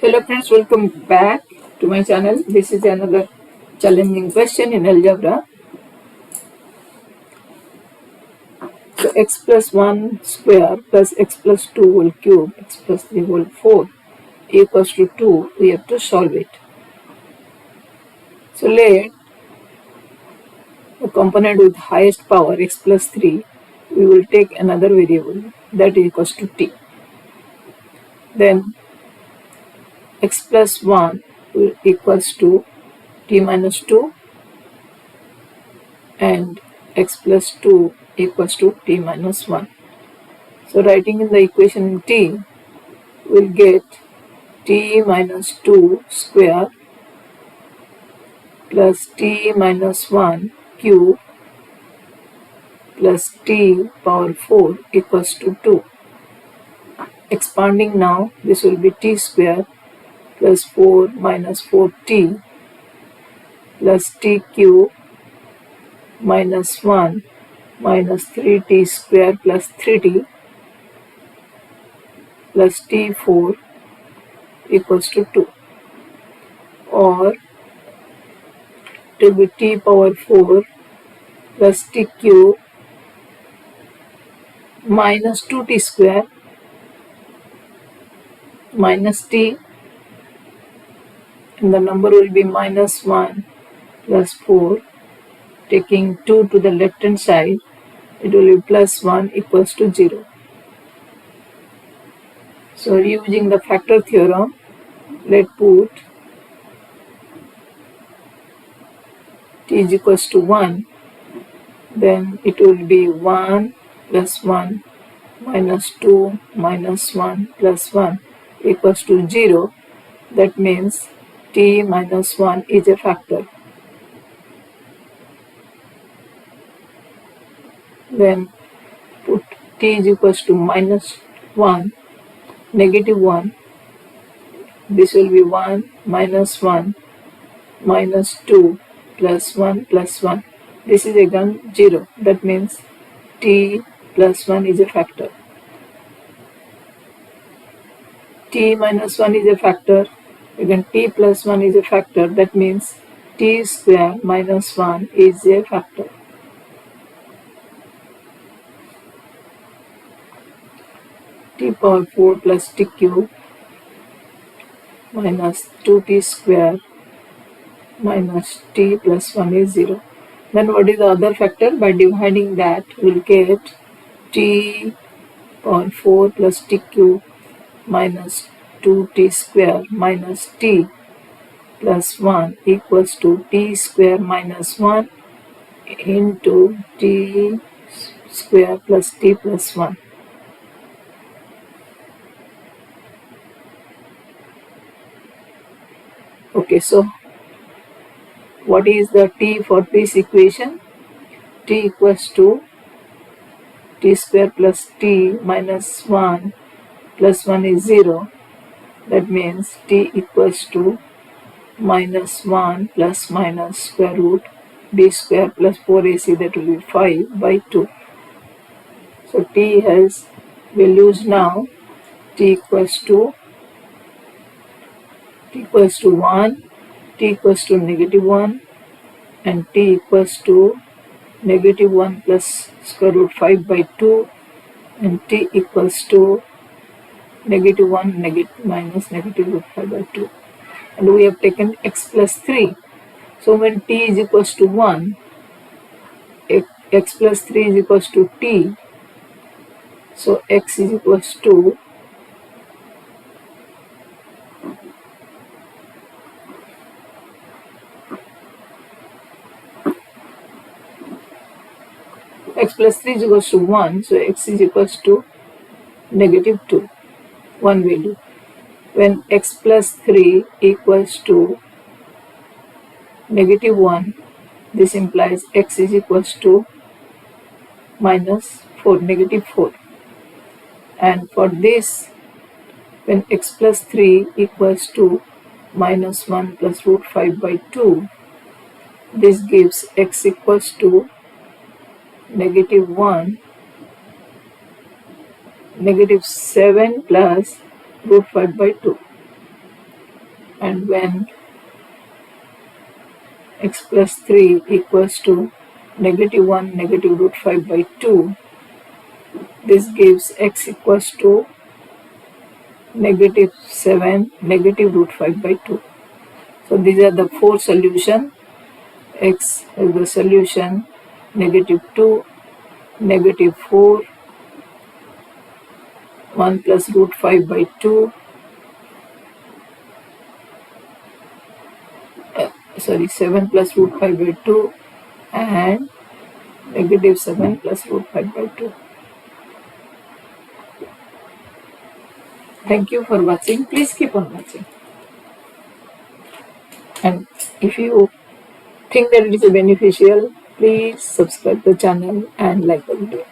Hello friends, welcome back to my channel. This is another challenging question in algebra. So x plus 1 square plus x plus 2 whole cube, x plus 3 whole 4 equals to 2. We have to solve it. So let the component with highest power x plus 3, we will take another variable that equals to t. Then x plus 1 will equals to t minus 2 and x plus 2 equals to t minus 1. So writing in the equation t, we'll get t minus 2 square plus t minus 1 cube plus t power 4 equals to 2. Expanding now, this will be t square plus 4 minus 4t plus t cube minus 1 minus 3t square plus 3t plus t4 equals to 2, or it will be t power 4 plus t cube minus 2t square minus t, and the number will be minus 1 plus 4. Taking 2 to the left hand side, it will be plus 1 equals to 0. So using the factor theorem, let's put t is equals to 1, then it will be 1 plus 1 minus 2 minus 1 plus 1 equals to 0. That means t minus 1 is a factor. Then put t is equals to minus 1, negative 1. This will be 1 minus 1 minus 2 plus 1 plus 1. This is again 0. That means t plus 1 is a factor. T minus 1 is a factor. Again t plus 1 is a factor. That means t square minus 1 is a factor. T power 4 plus t cube minus 2t square minus t plus 1 is 0. Then what is the other factor? By dividing that, we'll get t power 4 plus t cube minus 2t square minus t plus 1 equals to t square minus 1 into t square plus t plus 1. Okay, so what is the t for this equation? T equals to t square plus t minus 1 plus 1 is 0. That means t equals to minus 1 plus minus square root b square plus 4ac, that will be 5 by 2. So t has values now. T equals to 1, t equals to negative 1, and t equals to negative 1 plus square root 5 by 2, and t equals to negative 1 minus negative 5 by 2. And we have taken x plus 3. So when t is equals to 1, x plus 3 is equals to t. So x is equals to x plus 3 is equals to 1, so x is equals to negative 2, one value. When x plus 3 equals to negative 1, this implies x is equals to minus 4, negative 4. And for this, when x plus 3 equals to minus 1 plus root 5 by 2, this gives x equals to negative 1, negative 7 plus root 5 by 2. and when x plus 3 equals to -1 -√5/2, this gives x equals to -7 -√5/2. So these are the four solutions. X is the solution -2, -4, 1 plus √5/2, 7 plus √5/2, and -7 plus √5/2. Thank you for watching. Please keep on watching. And if you think that it is beneficial, please subscribe the channel and like the video.